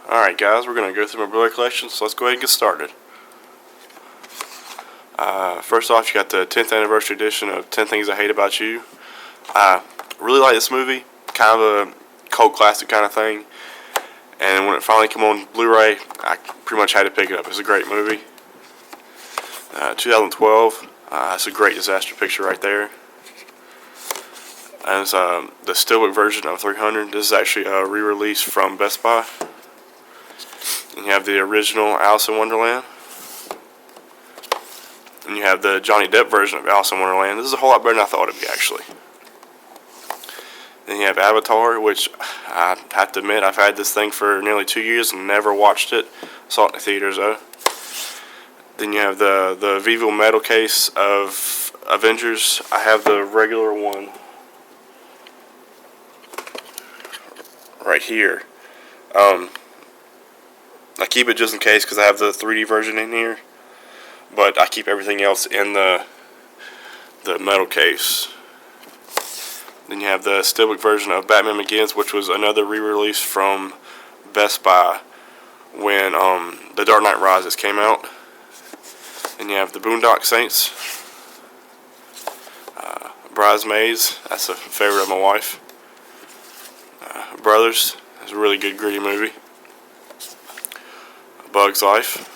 Alright guys, we're going to go through my Blu-Ray collection, so let's go ahead and get started. First off, you got the 10th anniversary edition of 10 Things I Hate About You. I really like this movie, kind of a cult classic kind of thing. And when it finally came on Blu-ray, I pretty much had to pick it up. It's a great movie. 2012, it's a great disaster picture right there. And it's the Steelbook version of 300. This is actually a re-release from Best Buy. And you have the original Alice in Wonderland. And you have the Johnny Depp version of Alice in Wonderland. This is a whole lot better than I thought it would be, actually. Then you have Avatar, which I have to admit, I've had this thing for nearly 2 years and never watched it. Saw it in the theaters, though. Then you have the Vivo metal case of Avengers. I have the regular one right here. I keep it just in case because I have the 3D version in here, but I keep everything else in the metal case. Then you have the Steelbook version of Batman Begins, which was another re-release from Best Buy when The Dark Knight Rises came out. And you have the Boondock Saints, Bridesmaids, that's a favorite of my wife. Brothers, it's a really good gritty movie. Bug's Life.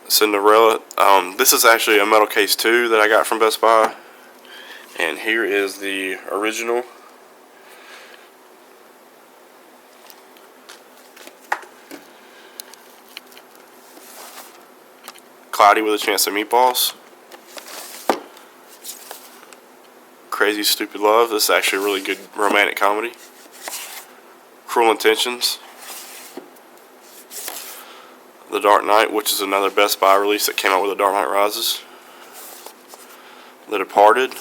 Cinderella. This is actually a metal case too that I got from Best Buy. And here is the original. Cloudy with a Chance of Meatballs. Crazy Stupid Love. This is actually a really good romantic comedy. Cruel Intentions. The Dark Knight, which is another Best Buy release that came out with The Dark Knight Rises. The Departed.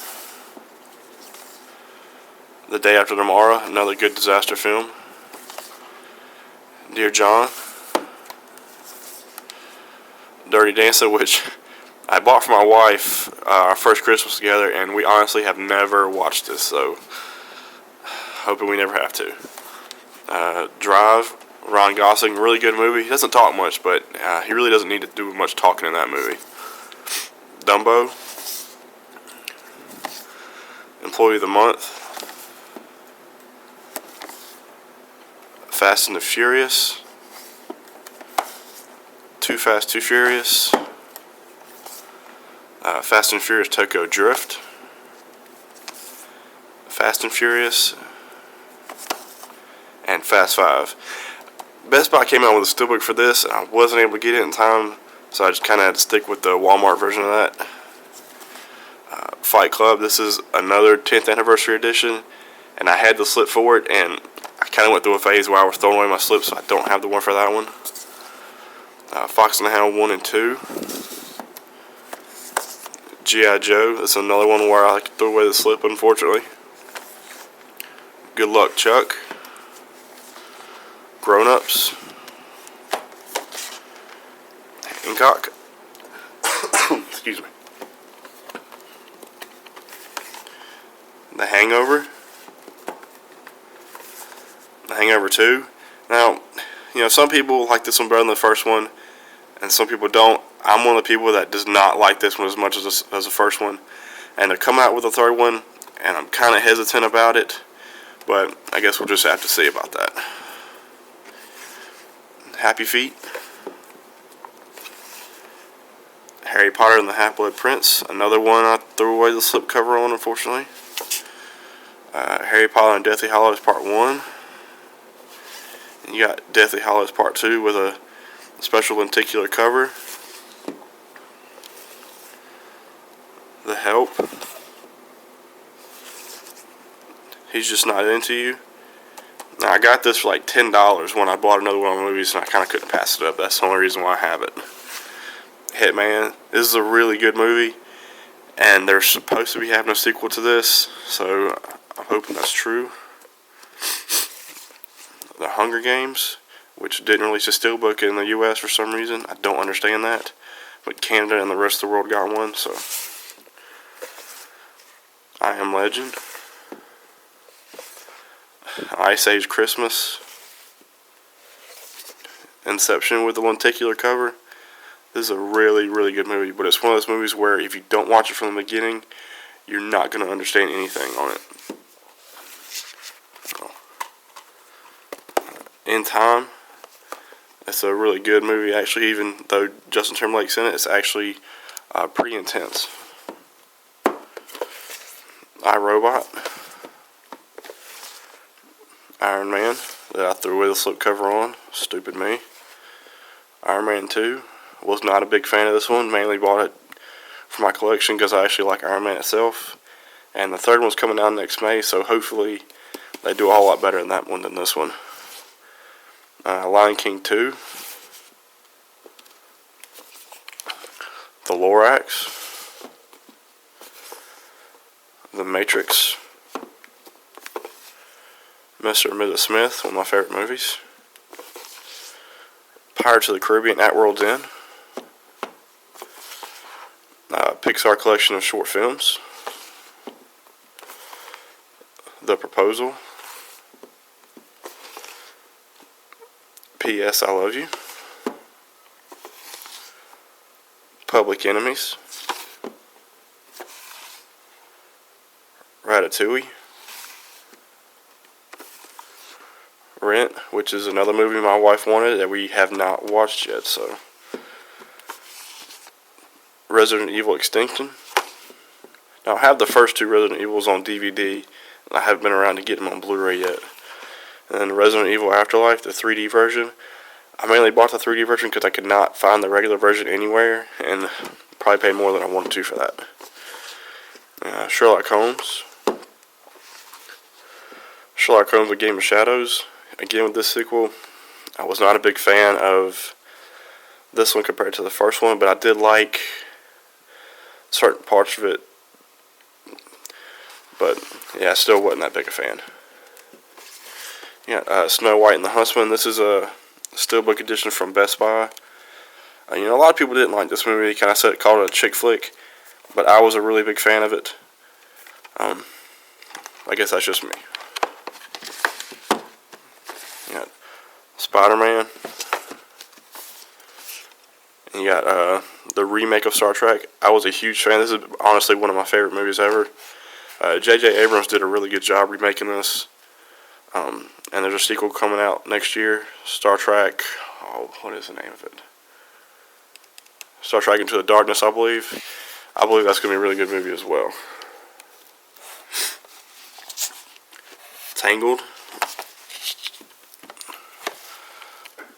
The Day After Tomorrow, another good disaster film. Dear John. Dirty Dancing, which I bought for my wife our first Christmas together, and we honestly have never watched this, so hoping we never have to. Drive, Ryan Gosling, really good movie. He doesn't talk much, but he really doesn't need to do much talking in that movie. Dumbo, Employee of the Month, Fast and the Furious, Too Fast, Too Furious, Fast and Furious Tokyo Drift, Fast and Furious, and Fast 5. Best Buy came out with a steelbook for this, and I wasn't able to get it in time, so I just kind of had to stick with the Walmart version of that. Fight Club, this is another 10th anniversary edition, and I had the slip for it, and I kind of went through a phase where I was throwing away my slips, so I don't have the one for that one. Fox and the Hound 1 and 2. G.I. Joe, that's another one where I threw away the slip, unfortunately. Good Luck Chuck. Grown Ups. Hancock. Excuse me. The Hangover. The Hangover 2. Now, some people like this one better than the first one, and some people don't. I'm one of the people that does not like this one as much as the first one. And they're coming out with a third one, and I'm kind of hesitant about it, but I guess we'll just have to see about that. Happy Feet. Harry Potter and the Half-Blood Prince, another one I threw away the slipcover on, unfortunately. Harry Potter and Deathly Hallows Part 1. And you got Deathly Hallows Part 2 with a special lenticular cover. The Help. He's Just Not Into You. Now, I got this for like $10 when I bought another one of the movies, and I kind of couldn't pass it up. That's the only reason why I have it. Hitman. This is a really good movie, and they're supposed to be having a sequel to this, so I'm hoping that's true. The Hunger Games, which didn't release a steelbook in the U.S. for some reason. I don't understand that, but Canada and the rest of the world got one, so. I Am Legend. Ice Age Christmas. Inception with the lenticular cover. This is a really, really good movie, but it's one of those movies where if you don't watch it from the beginning, you're not going to understand anything on it. In Time. It's a really good movie, actually, even though Justin Timberlake's in it. It's actually pretty intense. iRobot. Iron Man, that I threw away the slipcover on. Stupid me. Iron Man 2. Was not a big fan of this one. Mainly bought it for my collection because I actually like Iron Man itself. And the third one's coming out next May, so hopefully they do a whole lot better in that one than this one. Lion King 2. The Lorax. The Matrix. Mr. and Mrs. Smith, one of my favorite movies. Pirates of the Caribbean at World's End. Pixar collection of short films. The Proposal. P.S. I Love You. Public Enemies. Ratatouille. Rent, which is another movie my wife wanted that we have not watched yet, so. Resident Evil Extinction. Now, I have the first two Resident Evils on DVD, and I haven't been around to get them on Blu-ray yet. And then Resident Evil Afterlife, the 3D version. I mainly bought the 3D version because I could not find the regular version anywhere, and probably paid more than I wanted to for that. Sherlock Holmes. Sherlock Holmes: A Game of Shadows. Again, with this sequel, I was not a big fan of this one compared to the first one, but I did like certain parts of it. But yeah, I still wasn't that big a fan. Yeah, Snow White and the Huntsman. This is a steelbook edition from Best Buy. A lot of people didn't like this movie. They kind of called it a chick flick, but I was a really big fan of it. I guess that's just me. You got Spider-Man. And you got the remake of Star Trek. I was a huge fan. This is honestly one of my favorite movies ever. J.J. Abrams did a really good job remaking this. And there's a sequel coming out next year. Star Trek. Oh, what is the name of it? Star Trek Into the Darkness, I believe. I believe that's going to be a really good movie as well. Tangled.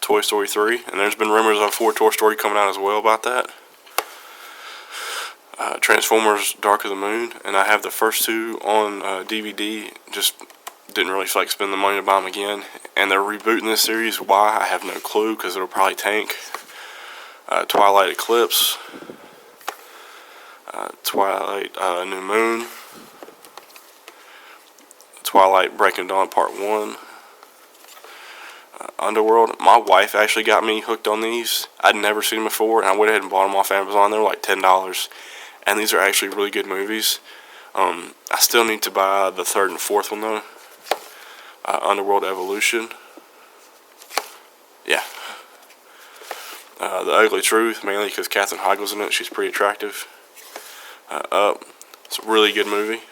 Toy Story 3. And there's been rumors of 4 Toy Story coming out as well about that. Transformers Dark of the Moon. And I have the first 2 on DVD. Just didn't really feel like spending the money to buy them again. And they're rebooting this series. Why? I have no clue, because it'll probably tank. Twilight Eclipse. Twilight New Moon. Twilight Breaking Dawn Part 1. Underworld. My wife actually got me hooked on these. I'd never seen them before, and I went ahead and bought them off Amazon. They were like $10. And these are actually really good movies. I still need to buy the 3rd and 4th one, though. Underworld Evolution. Yeah. The Ugly Truth, mainly because Katherine Heigl's in it. She's pretty attractive. Up. It's a really good movie.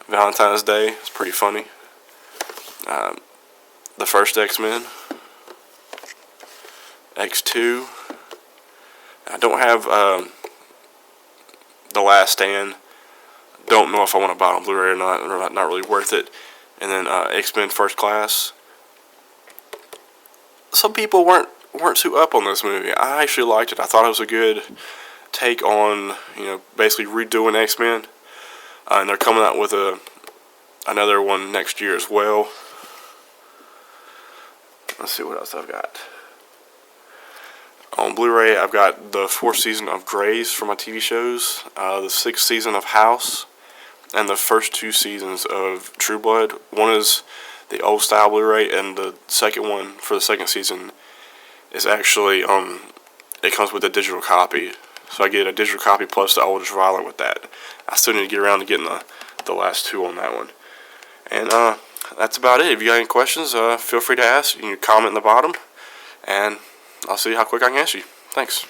Valentine's Day. It's pretty funny. The First X-Men. X2. I don't have The Last Stand. Don't know if I want to buy it on Blu-ray or not. Not really worth it. And then X-Men First Class. Some people weren't too up on this movie. I actually liked it. I thought it was a good take on, basically redoing X-Men. And they're coming out with another one next year as well. Let's see what else I've got. On Blu-ray, I've got the 4th season of Grey's for my TV shows, the 6th season of House, and the first 2 seasons of True Blood. One is the old style Blu-ray, and the second one for the 2nd season is actually, it comes with a digital copy. So I get a digital copy plus the Ultra Violet with that. I still need to get around to getting the last 2 on that one. And that's about it. If you got any questions, feel free to ask. You can comment in the bottom. and I'll see how quick I can answer you. Thanks.